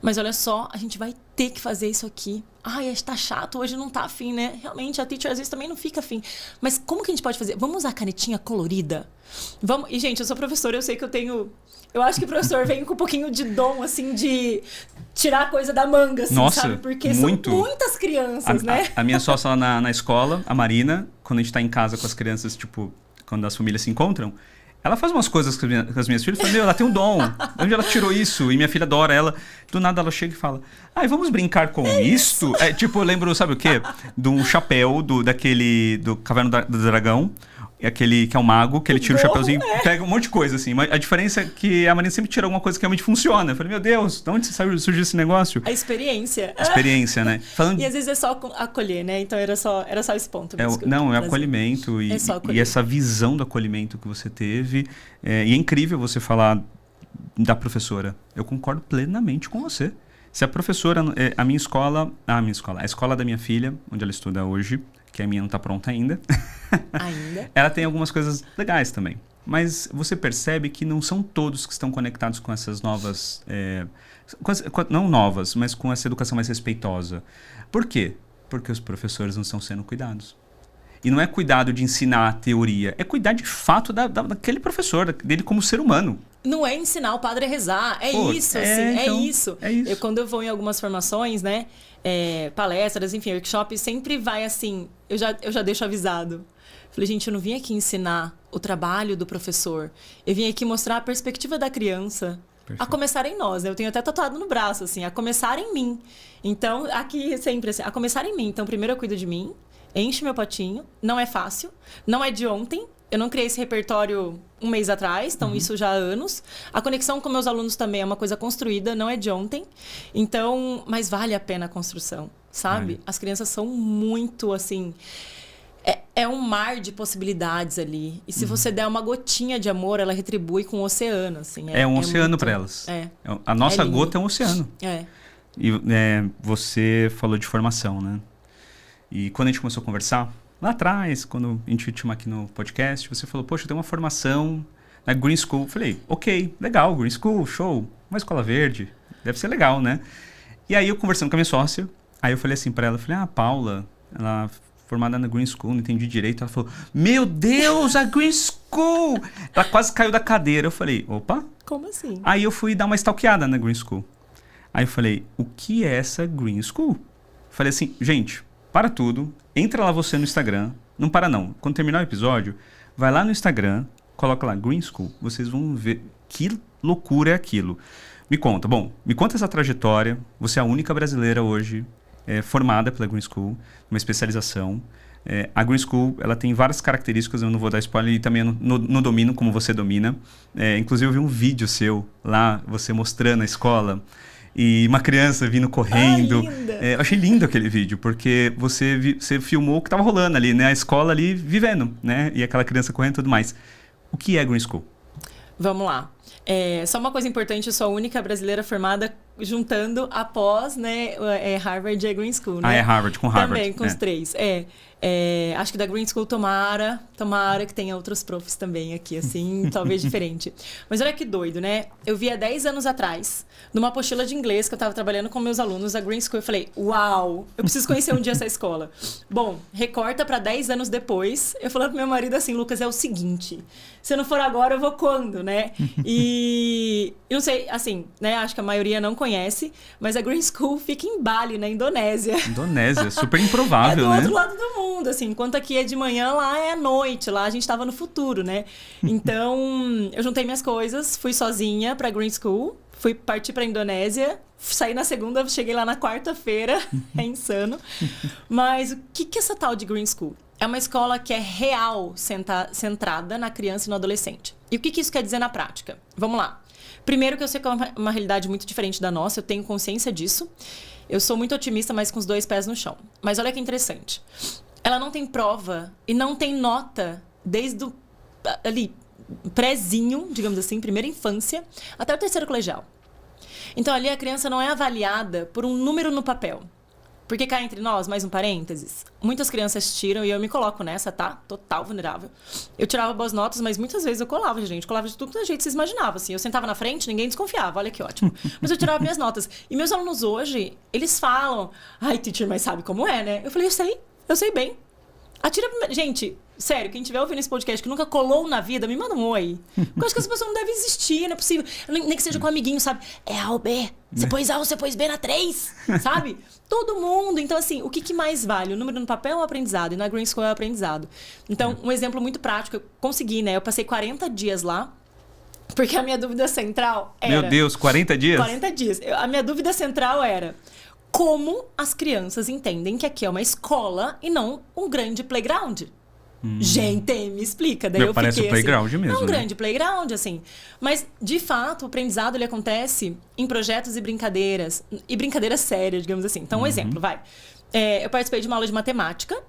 Mas olha só, a gente vai ter que fazer isso aqui. Ai, tá chato, hoje não tá afim, né? Realmente, a teacher às vezes também não fica afim. Mas como que a gente pode fazer? Vamos usar canetinha colorida? Vamos... E, gente, eu sou professora, eu sei que eu tenho... Eu acho que o professor vem com um pouquinho de dom, assim, de tirar a coisa da manga, assim, Nossa, sabe? Porque muito. são muitas crianças, né? A minha sócia lá na escola, a Marina, quando a gente tá em casa com as crianças, tipo, quando as famílias se encontram, ela faz umas coisas com as minhas filhas e fala, meu, ela tem um dom. Onde ela tirou isso? E minha filha adora ela. Do nada ela chega e fala, vamos brincar com isto? É, tipo, eu lembro, sabe o quê? De um chapéu do Caverna do Dragão. Aquele que é um mago, que ele tira o chapeuzinho e pega um monte de coisa, assim. Mas a diferença é que a Marina sempre tira alguma coisa que realmente funciona. Eu falei, meu Deus, de onde surgiu esse negócio? A experiência. Experiência, né? E às vezes é só acolher, né? Então era só esse ponto mesmo. É acolhimento e essa visão do acolhimento que você teve. E é incrível você falar da professora. Eu concordo plenamente com você. Se a professora, a escola da minha filha, onde ela estuda hoje, que a minha não está pronta ainda. Ela tem algumas coisas legais também. Mas você percebe que não são todos que estão conectados com essas novas... não novas, mas com essa educação mais respeitosa. Por quê? Porque os professores não estão sendo cuidados. E não é cuidado de ensinar a teoria, é cuidar de fato daquele professor, dele como ser humano. Não é ensinar o padre a rezar, é isso. Quando eu vou em algumas formações, né, palestras, enfim, workshops, sempre vai assim, eu já deixo avisado. Falei, gente, eu não vim aqui ensinar o trabalho do professor, eu vim aqui mostrar a perspectiva da criança. Perfeito. A começar em nós, né? Eu tenho até tatuado no braço, assim, a começar em mim. Então, aqui sempre assim, a começar em mim. Então, primeiro eu cuido de mim, enche meu potinho, não é fácil, não é de ontem. Eu não criei esse repertório um mês atrás, então isso já há anos. A conexão com meus alunos também é uma coisa construída, não é de ontem. Então, mas vale a pena a construção, sabe? As crianças são muito, assim... É um mar de possibilidades ali. E se você der uma gotinha de amor, ela retribui com o oceano, assim. É um oceano para elas. A nossa gota é um oceano. E você falou de formação, né? E quando a gente começou a conversar, lá atrás, quando a gente te chamou aqui no podcast, você falou, poxa, eu tenho uma formação na Green School. Eu falei, ok, legal, Green School, show, uma escola verde, deve ser legal, né? E aí eu conversando com a minha sócia, aí eu falei assim pra ela, a Paula, ela formada na Green School, não entendi direito. Ela falou, meu Deus, a Green School! Ela quase caiu da cadeira. Eu falei, opa. Como assim? Aí eu fui dar uma stalkeada na Green School. Aí eu falei, o que é essa Green School? Falei assim, gente, para tudo, entra lá você no Instagram, não para não. Quando terminar o episódio, vai lá no Instagram, coloca lá Green School, vocês vão ver que loucura é aquilo. Me conta essa trajetória. Você é a única brasileira hoje formada pela Green School, uma especialização. A Green School, ela tem várias características, eu não vou dar spoiler, e também eu não domino como você domina. Inclusive eu vi um vídeo seu lá, você mostrando a escola, e uma criança vindo correndo. Eu achei lindo aquele vídeo, porque você filmou o que estava rolando ali, né? A escola ali vivendo, né? E aquela criança correndo e tudo mais. O que é Green School? Vamos lá. Só uma coisa importante, eu sou a única brasileira formada juntando após, né, Harvard e Green School, né? É Harvard, com Harvard. Também, com os três. Acho que da Green School, tomara que tenha outros profs também aqui, assim, talvez diferente. Mas olha que doido, né? Eu vi há 10 anos atrás, numa apostila de inglês que eu estava trabalhando com meus alunos da Green School, eu falei, uau, eu preciso conhecer um dia essa escola. Bom, recorta para 10 anos depois, eu falei pro meu marido assim, Lucas, é o seguinte, se eu não for agora, eu vou quando, né? E eu não sei, assim, né, acho que a maioria não conhece, mas a Green School fica em Bali, na Indonésia. Indonésia, super improvável, né? É do outro lado do mundo, assim, enquanto aqui é de manhã, lá é à noite, lá a gente tava no futuro, né? Então, eu juntei minhas coisas, fui sozinha pra Green School, fui partir pra Indonésia, saí na segunda, cheguei lá na quarta-feira, é insano. Mas o que é essa tal de Green School? É uma escola que é real, centrada na criança e no adolescente. E o que isso quer dizer na prática? Vamos lá. Primeiro que eu sei que é uma realidade muito diferente da nossa, eu tenho consciência disso. Eu sou muito otimista, mas com os 2 pés no chão. Mas olha que interessante. Ela não tem prova e não tem nota desde o ali, prézinho, digamos assim, primeira infância, até o 3º colegial. Então ali a criança não é avaliada por um número no papel. Porque cá entre nós, mais um parênteses, muitas crianças tiram, e eu me coloco nessa, tá? Total vulnerável. Eu tirava boas notas, mas muitas vezes eu colava, gente. Colava de tudo que a gente se imaginava, assim. Eu sentava na frente, ninguém desconfiava, olha que ótimo. Mas eu tirava minhas notas. E meus alunos hoje, eles falam, ai, teacher, mas sabe como é, né? Eu falei, eu sei bem. Atira... Gente, sério, quem estiver ouvindo esse podcast que nunca colou na vida, me manda um oi. Porque eu acho que essa pessoa não deve existir, não é possível. Nem que seja com um amiguinho, sabe? É A ou B. Você pôs A ou você pôs B na 3, sabe? Todo mundo. Então, assim, o que mais vale? O número no papel é o aprendizado, e na Green School é o aprendizado. Então, um exemplo muito prático, eu consegui, né? Eu passei 40 dias lá, porque a minha dúvida central era... Meu Deus, 40 dias? 40 dias. A minha dúvida central era... Como as crianças entendem que aqui é uma escola e não um grande playground? Gente, me explica. Daí eu parece fiquei, um playground assim, mesmo, é um né? grande playground, assim. Mas, de fato, o aprendizado ele acontece em projetos e brincadeiras sérias, digamos assim. Então, um exemplo, vai. Eu participei de uma aula de matemática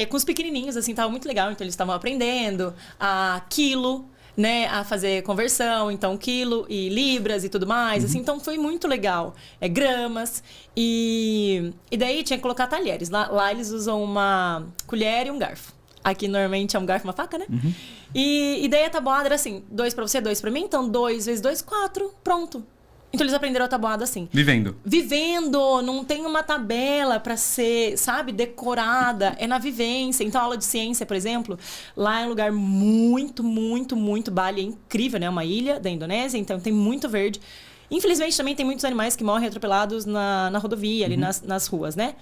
com os pequenininhos, assim, tava muito legal. Então, eles estavam aprendendo a quilo, né, a fazer conversão, então quilo e libras e tudo mais, assim, então foi muito legal. Gramas e daí tinha que colocar talheres. Lá eles usam uma colher e um garfo. Aqui normalmente é um garfo e uma faca, né? E daí a tabuada era assim, 2 pra você, 2 pra mim, então 2 vezes 2, 4, pronto. Então eles aprenderam a tabuada assim. Vivendo, não tem uma tabela pra ser, sabe, decorada. É na vivência. Então a aula de ciência, por exemplo, lá é um lugar muito, muito, muito... Bali é incrível, né? É uma ilha da Indonésia, então tem muito verde. Infelizmente também tem muitos animais que morrem atropelados na rodovia, ali nas ruas, né?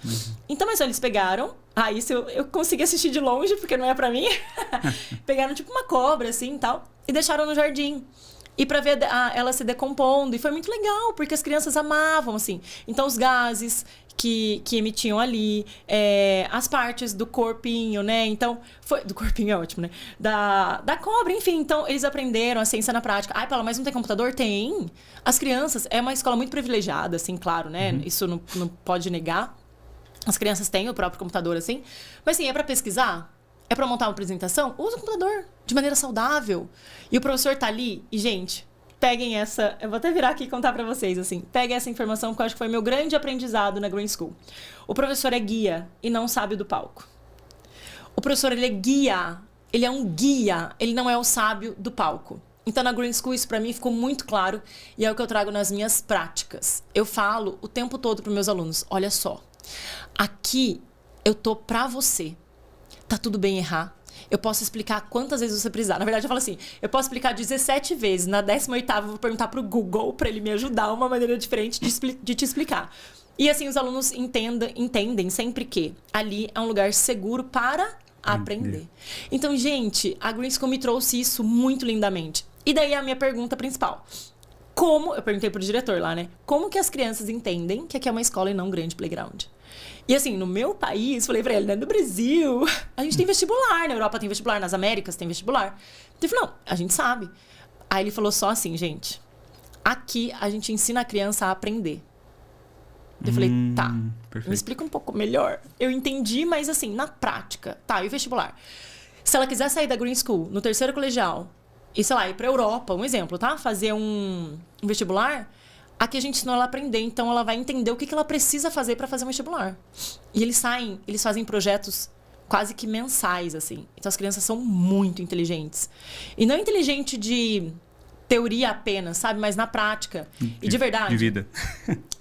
Então, mas eles pegaram... isso eu consegui assistir de longe, porque não é pra mim. Pegaram tipo uma cobra, assim, e tal, e deixaram no jardim. E pra ver ela se decompondo. E foi muito legal, porque as crianças amavam, assim. Então, os gases que emitiam ali, as partes do corpinho, né? Então, do corpinho é ótimo, né? Da cobra, enfim. Então, eles aprenderam a ciência na prática. Ai, Paula, mas não tem computador? Tem. As crianças, é uma escola muito privilegiada, assim, claro, né? Isso não pode negar. As crianças têm o próprio computador, assim. Mas, assim, é pra pesquisar? É pra montar uma apresentação? Usa o computador de maneira saudável. E o professor tá ali e, gente, peguem essa... Eu vou até virar aqui e contar pra vocês, assim. Peguem essa informação, porque eu acho que foi meu grande aprendizado na Green School. O professor é guia e não sábio do palco. O professor, ele é guia. Ele é um guia. Ele não é o sábio do palco. Então, na Green School, isso pra mim ficou muito claro. E é o que eu trago nas minhas práticas. Eu falo o tempo todo pros meus alunos. Olha só. Aqui, eu tô pra você. Tá tudo bem errar. Eu posso explicar quantas vezes você precisar. Na verdade, eu falo assim, eu posso explicar 17 vezes. Na 18ª, eu vou perguntar pro Google para ele me ajudar uma maneira diferente de te explicar. E assim, os alunos entendem sempre que ali é um lugar seguro para aprender. Então, gente, a Green School me trouxe isso muito lindamente. E daí a minha pergunta principal. Eu perguntei pro diretor lá, né? Como que as crianças entendem que aqui é uma escola e não um grande playground? E assim, no meu país, falei pra ele, né? No Brasil, a gente tem vestibular. Na Europa tem vestibular, nas Américas tem vestibular. Então ele falou, não, a gente sabe. Aí ele falou só assim, gente, aqui a gente ensina a criança a aprender. Eu falei, tá, perfeito. Me explica um pouco melhor. Eu entendi, mas assim, na prática, tá, e o vestibular? Se ela quiser sair da Green School no 3º colegial e, sei lá, ir pra Europa, um exemplo, tá? Fazer um vestibular... Aqui a gente ensinou ela a aprender, então ela vai entender o que ela precisa fazer para fazer um vestibular. E eles fazem projetos quase que mensais, assim. Então as crianças são muito inteligentes. E não inteligente de teoria apenas, sabe? Mas na prática. E de verdade. De vida.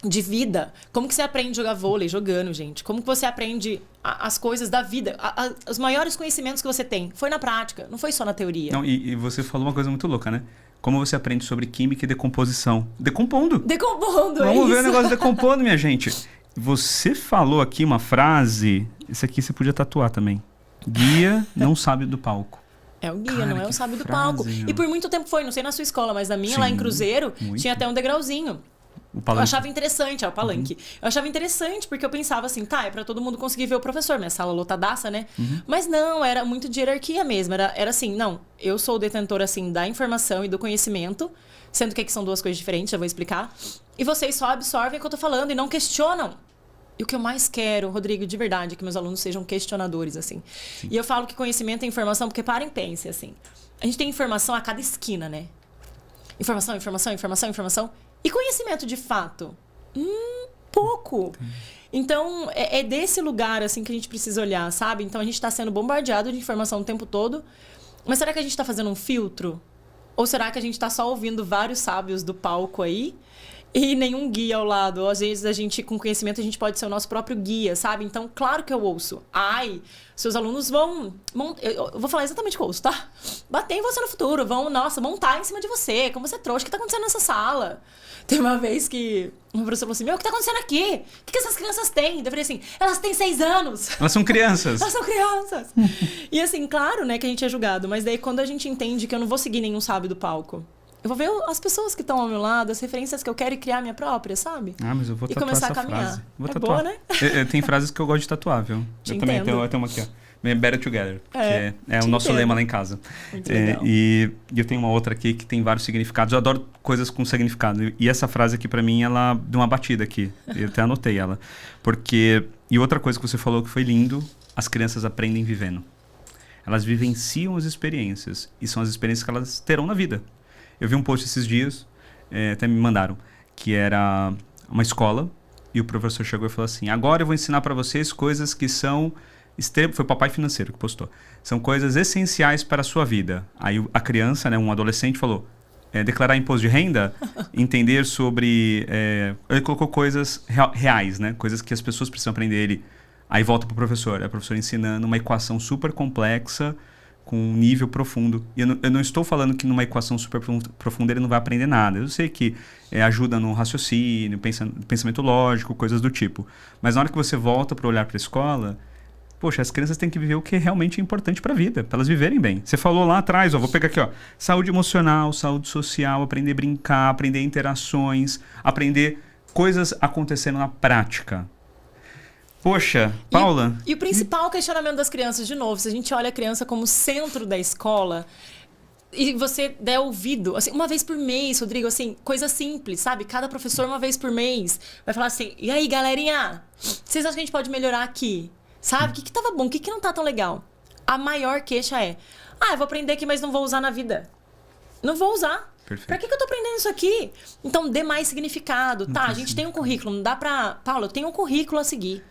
De vida. Como que você aprende a jogar vôlei jogando, gente? Como que você aprende as coisas da vida? Os maiores conhecimentos que você tem foi na prática, não foi só na teoria. Não, e você falou uma coisa muito louca, né? Como você aprende sobre química e decomposição? Decompondo! Decompondo, Vamos ver o negócio decompondo, minha gente. Você falou aqui uma frase... Esse aqui você podia tatuar também. Guia não sabe do palco. É o guia, Cara, não é o sábio do palco. meu. E por muito tempo foi, não sei na sua escola, mas na minha, Sim, lá em Cruzeiro, muito. tinha até um degrauzinho. O palanque. Eu achava interessante, o palanque. Eu achava interessante, porque eu pensava assim, tá, é pra todo mundo conseguir ver o professor, minha sala lotadaça, né? Mas não, era muito de hierarquia mesmo. Era assim, não, eu sou o detentor, assim, da informação e do conhecimento, sendo que aqui são duas coisas diferentes, já vou explicar. E vocês só absorvem o que eu tô falando e não questionam. E o que eu mais quero, Rodrigo, de verdade, é que meus alunos sejam questionadores, assim. Sim. E eu falo que conhecimento é informação, porque parem e pensem, assim. A gente tem informação a cada esquina, né? Informação, informação, informação, informação. E conhecimento de fato? Pouco. Então, é desse lugar, assim, que a gente precisa olhar, sabe? Então, a gente está sendo bombardeado de informação o tempo todo. Mas será que a gente está fazendo um filtro? Ou será que a gente está só ouvindo vários sábios do palco aí e nenhum guia ao lado? Ou às vezes a gente, com conhecimento, a gente pode ser o nosso próprio guia, sabe? Então, claro que eu ouço. Ai, seus alunos vão... Eu vou falar exatamente o que eu ouço, tá? Bater em você no futuro. Vão, nossa, montar em cima de você. Como você é trouxa. O que tá acontecendo nessa sala? Tem uma vez que uma professora falou assim, meu, o que tá acontecendo aqui? O que essas crianças têm? Eu falei assim, elas têm 6 anos. Elas são crianças. Elas são crianças. E assim, claro, né, que a gente é julgado. Mas daí, quando a gente entende que eu não vou seguir nenhum sábio do palco, eu vou ver as pessoas que estão ao meu lado, as referências que eu quero e criar a minha própria, sabe? Ah, mas eu vou tatuar começar essa a caminhar. frase. Vou é tatuar. boa, né? Tem frases que eu gosto de tatuar, viu? Eu também tenho uma aqui, ó. Better Together, que é o nosso lema lá em casa. Muito legal. E eu tenho uma outra aqui que tem vários significados. Eu adoro coisas com significado. E essa frase aqui, pra mim, ela deu uma batida aqui. Eu até anotei ela. E outra coisa que você falou que foi lindo, as crianças aprendem vivendo. Elas vivenciam as experiências. E são as experiências que elas terão na vida. Eu vi um post esses dias, até me mandaram, que era uma escola e o professor chegou e falou assim, agora eu vou ensinar pra vocês coisas que são... Foi o papai financeiro que postou. São coisas essenciais para a sua vida. Aí a criança, né, um adolescente, falou, declarar imposto de renda, entender sobre... ele colocou coisas reais, né? Coisas que as pessoas precisam aprender. Aí volta para o professor. É o professor ensinando uma equação super complexa com um nível profundo. E eu não estou falando que numa equação super profunda ele não vai aprender nada. Eu sei que ajuda no raciocínio, pensamento lógico, coisas do tipo. Mas na hora que você volta para olhar para a escola... Poxa, as crianças têm que viver o que realmente é importante para a vida, para elas viverem bem. Você falou lá atrás, vou pegar aqui, saúde emocional, saúde social, aprender a brincar, aprender interações, aprender coisas acontecendo na prática. Poxa, Paula... E o principal questionamento das crianças, de novo, se a gente olha a criança como centro da escola e você der ouvido, assim, uma vez por mês, Rodrigo, assim, coisa simples, sabe? Cada professor uma vez por mês vai falar assim, e aí, galerinha, vocês acham que a gente pode melhorar aqui? Sabe? O que tava bom? O que não tá tão legal? A maior queixa é... eu vou aprender aqui, mas não vou usar na vida. Não vou usar. Perfeito. Pra que eu tô aprendendo isso aqui? Então, dê mais significado. Tá, a gente tem um currículo, não dá pra... Paulo, eu tenho um currículo a seguir.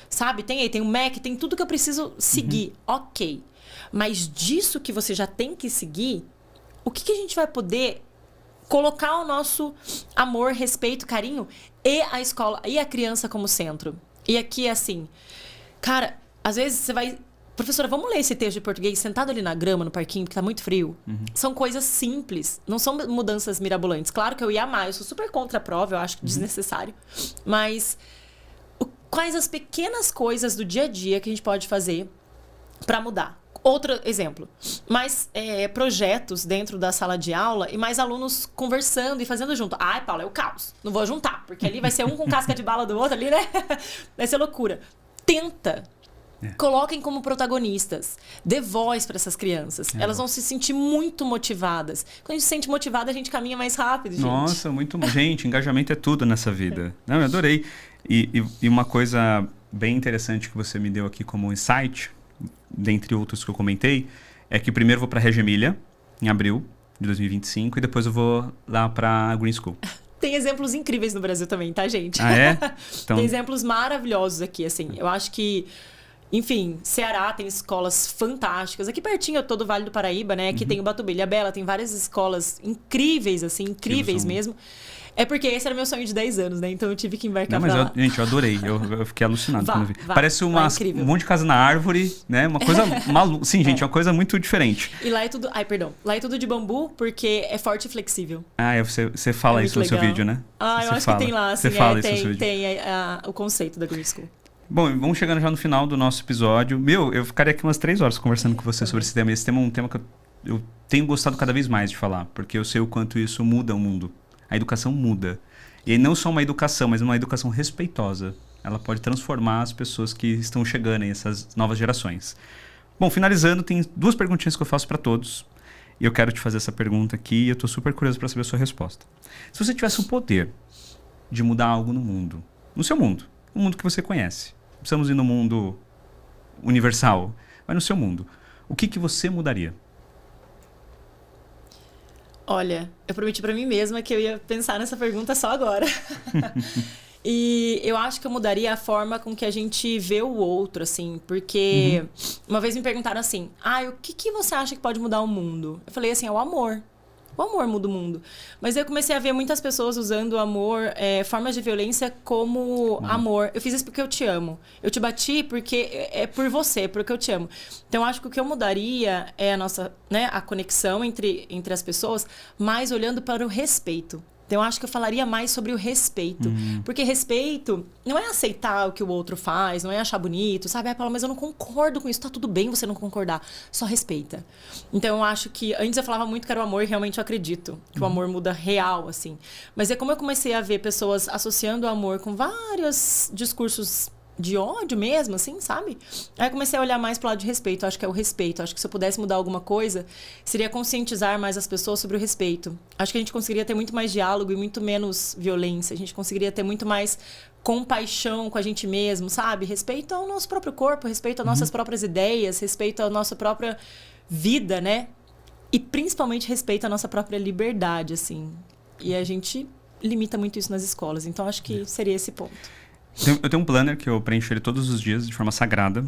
Sabe? Tem o MEC, tem tudo que eu preciso seguir. Ok. Mas disso que você já tem que seguir, o que a gente vai poder colocar o nosso amor, respeito, carinho e a escola, e a criança como centro? E aqui, assim, cara, às vezes você vai... Professora, vamos ler esse texto de português sentado ali na grama, no parquinho, porque tá muito frio? São coisas simples, não são mudanças mirabolantes. Claro que eu ia amar, eu sou super contra a prova, eu acho desnecessário. Mas quais as pequenas coisas do dia a dia que a gente pode fazer para mudar? Outro exemplo, mais projetos dentro da sala de aula e mais alunos conversando e fazendo junto. Ai, Paulo, é o caos. Não vou juntar, porque ali vai ser um com casca de bala do outro ali, né? Vai ser loucura. Tenta. Coloquem como protagonistas. Dê voz para essas crianças. Elas vão se sentir muito motivadas. Quando a gente se sente motivada, a gente caminha mais rápido, gente. Nossa, muito... Gente, engajamento é tudo nessa vida. Não, eu adorei. E uma coisa bem interessante que você me deu aqui como insight, dentre outros que eu comentei, é que primeiro eu vou para a Reggio Emilia, em abril de 2025, e depois eu vou lá para a Green School. Tem exemplos incríveis no Brasil também, tá, gente? Ah, é? Então... Tem exemplos maravilhosos aqui, assim. Eu acho que... Enfim, Ceará tem escolas fantásticas. Aqui pertinho eu tô do Vale do Paraíba, né? Aqui tem o Batuba, Ilhabela, tem várias escolas incríveis, assim, incríveis mesmo. É porque esse era meu sonho de 10 anos, né? Então eu tive que embarcar pra lá. Gente, eu adorei. Eu fiquei alucinado quando vi. Parece um monte de casa na árvore, né? Uma coisa maluca. Sim, gente, é uma coisa muito diferente. E lá é tudo... Ai, perdão. Lá é tudo de bambu porque é forte e flexível. Ah, você fala isso no seu vídeo, né? Ah, eu acho que tem lá, assim. Você fala isso no seu vídeo. Tem o conceito da Green School. Bom, vamos chegando já no final do nosso episódio. Eu ficaria aqui umas 3 horas conversando com você sobre esse tema. Esse tema é um tema que eu tenho gostado cada vez mais de falar, porque eu sei o quanto isso muda o mundo. A educação muda. E não só uma educação, mas uma educação respeitosa. Ela pode transformar as pessoas que estão chegando, essas novas gerações. Bom, finalizando, tem 2 perguntinhas que eu faço para todos. E eu quero te fazer essa pergunta aqui e eu estou super curioso para saber a sua resposta. Se você tivesse o poder de mudar algo no mundo, no seu mundo, o mundo que você conhece, precisamos ir no mundo universal, mas no seu mundo, o que você mudaria? Olha, eu prometi pra mim mesma que eu ia pensar nessa pergunta só agora. E eu acho que eu mudaria a forma com que a gente vê o outro, assim. Porque uma vez me perguntaram assim, o que você acha que pode mudar o mundo? Eu falei assim, é o amor. O amor muda o mundo. Mas eu comecei a ver muitas pessoas usando o amor, formas de violência como amor. Eu fiz isso porque eu te amo. Eu te bati porque é por você, porque eu te amo. Então, eu acho que o que eu mudaria é a nossa, né, a conexão entre as pessoas, mas olhando para o respeito. Então, eu acho que eu falaria mais sobre o respeito. Porque respeito não é aceitar o que o outro faz, não é achar bonito, sabe? Ai, Paula, mas eu não concordo com isso. Tá tudo bem você não concordar. Só respeita. Então, eu acho que... Antes eu falava muito que era o amor e realmente eu acredito. Que o amor muda real, assim. Mas é como eu comecei a ver pessoas associando o amor com vários discursos de ódio mesmo, assim, sabe? Aí eu comecei a olhar mais pro lado de respeito. Eu acho que é o respeito. Eu acho que se eu pudesse mudar alguma coisa, seria conscientizar mais as pessoas sobre o respeito. Acho que a gente conseguiria ter muito mais diálogo e muito menos violência. A gente conseguiria ter muito mais compaixão com a gente mesmo, sabe? Respeito ao nosso próprio corpo, respeito às nossas próprias ideias, respeito à nossa própria vida, né? E principalmente respeito à nossa própria liberdade, assim. E a gente limita muito isso nas escolas. Então, acho que seria esse ponto. Eu tenho um planner que eu preencho ele todos os dias de forma sagrada.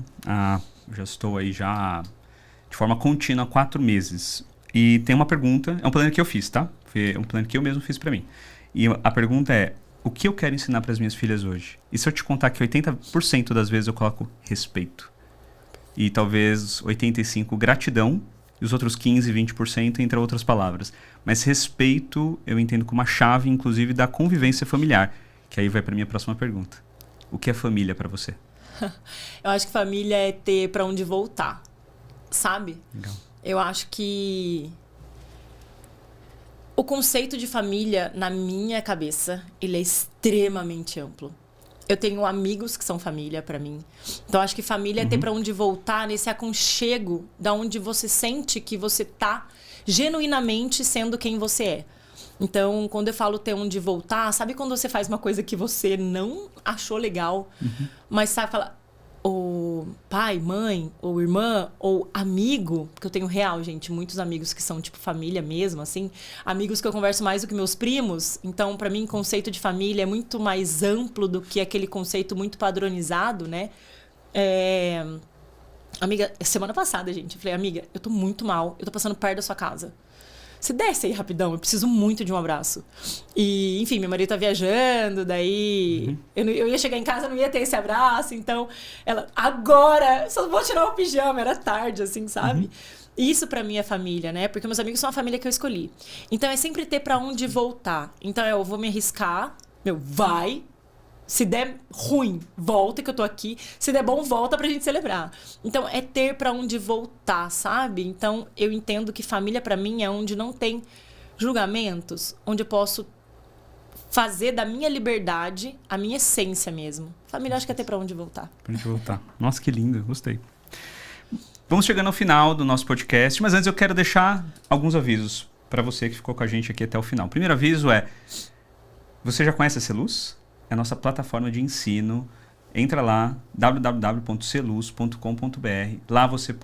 Eu já estou aí de forma contínua há 4 meses. E tem uma pergunta, é um planner que eu fiz, tá? Foi um planner que eu mesmo fiz pra mim. E a pergunta é, o que eu quero ensinar para as minhas filhas hoje? E se eu te contar que 80% das vezes eu coloco respeito? E talvez 85% gratidão e os outros 15%, 20% entre outras palavras. Mas respeito eu entendo como uma chave, inclusive, da convivência familiar. Que aí vai pra minha próxima pergunta. O que é família pra você? Eu acho que família é ter pra onde voltar, sabe? Legal. Eu acho que o conceito de família, na minha cabeça, ele é extremamente amplo. Eu tenho amigos que são família pra mim. Então, acho que família é ter pra onde voltar nesse aconchego da onde você sente que você tá genuinamente sendo quem você é. Então, quando eu falo ter onde voltar, sabe quando você faz uma coisa que você não achou legal, mas sabe, fala, ou pai, mãe, ou irmã, ou amigo, porque eu tenho real, gente, muitos amigos que são tipo família mesmo, assim, amigos que eu converso mais do que meus primos, então pra mim conceito de família é muito mais amplo do que aquele conceito muito padronizado, né? Amiga, semana passada, gente, eu falei, amiga, eu tô muito mal, eu tô passando perto da sua casa. Você desce aí rapidão, eu preciso muito de um abraço. E, enfim, meu marido tá viajando, daí eu ia chegar em casa, não ia ter esse abraço, então ela, agora, só vou tirar o pijama, era tarde, assim, sabe? Isso pra mim é família, né? Porque meus amigos são a família que eu escolhi. Então é sempre ter pra onde voltar. Então eu vou me arriscar, vai. Se der ruim, volta que eu tô aqui. Se der bom, volta pra gente celebrar. Então, é ter pra onde voltar, sabe? Então, eu entendo que família pra mim é onde não tem julgamentos, onde eu posso fazer da minha liberdade a minha essência mesmo. Família, acho que é ter pra onde voltar. Pra onde voltar. Nossa, que lindo, gostei. Vamos chegando ao final do nosso podcast, mas antes eu quero deixar alguns avisos pra você que ficou com a gente aqui até o final. O primeiro aviso é: você já conhece a Celuz? É a nossa plataforma de ensino. Entra lá, www.celuz.com.br. Lá você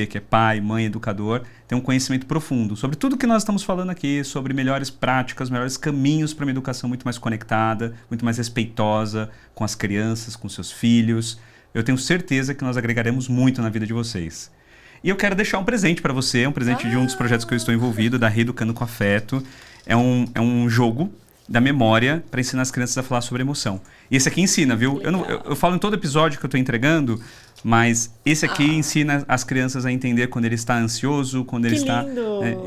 que é pai, mãe, educador, ter um conhecimento profundo sobre tudo que nós estamos falando aqui, sobre melhores práticas, melhores caminhos para uma educação muito mais conectada, muito mais respeitosa com as crianças, com seus filhos. Eu tenho certeza que nós agregaremos muito na vida de vocês. E eu quero deixar um presente para você, um presente de um dos projetos que eu estou envolvido, da Reeducando com Afeto. É um jogo da memória para ensinar as crianças a falar sobre emoção. E esse aqui ensina, viu? Eu falo em todo episódio que eu estou entregando, mas esse aqui ensina as crianças a entender quando ele está ansioso, quando ele está...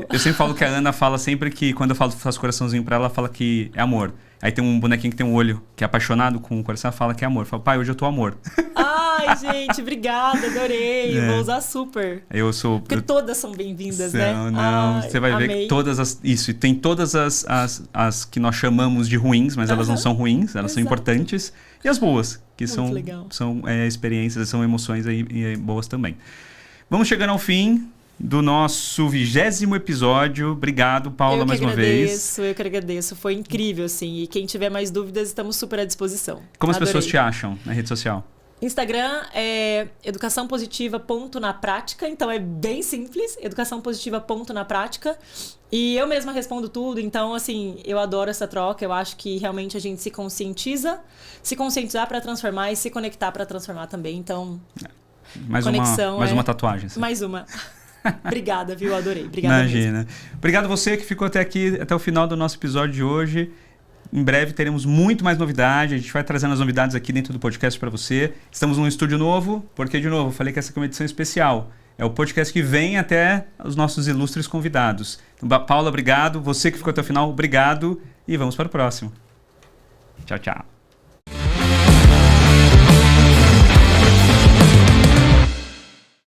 eu sempre falo que a Ana fala sempre que, quando eu faço coraçãozinho para ela, ela fala que é amor. Aí tem um bonequinho que tem um olho, que é apaixonado com o coração, ela fala que é amor. Fala, pai, hoje eu tô amor. Ai, gente, obrigada, adorei. Vou usar super. Porque todas são bem-vindas, né? Não, você vai ver que todas as... Isso, e tem todas as que nós chamamos de ruins, mas elas não são ruins, elas são importantes. E as boas, que são experiências, são emoções aí boas também. Vamos chegando ao fim do nosso 20º episódio. Obrigado, Paula, mais uma vez. Eu que agradeço. Foi incrível, assim. E quem tiver mais dúvidas, estamos super à disposição. Como as pessoas te acham na rede social? Instagram é educaçãopositiva.naprática, então é bem simples, educaçãopositiva.naprática. E eu mesma respondo tudo, então, assim, eu adoro essa troca. Eu acho que realmente a gente se conscientizar para transformar e se conectar para transformar também. Então, mais uma tatuagem. Assim. Mais uma. Obrigada, viu? Adorei. Obrigada. Imagina. Mesmo. Obrigado a você que ficou até aqui, até o final do nosso episódio de hoje. Em breve teremos muito mais novidade. A gente vai trazendo as novidades aqui dentro do podcast para você. Estamos num estúdio novo, porque, de novo, eu falei que essa aqui é uma edição especial. É o podcast que vem até os nossos ilustres convidados. Então, Paula, obrigado. Você que ficou até o final, obrigado. E vamos para o próximo. Tchau, tchau.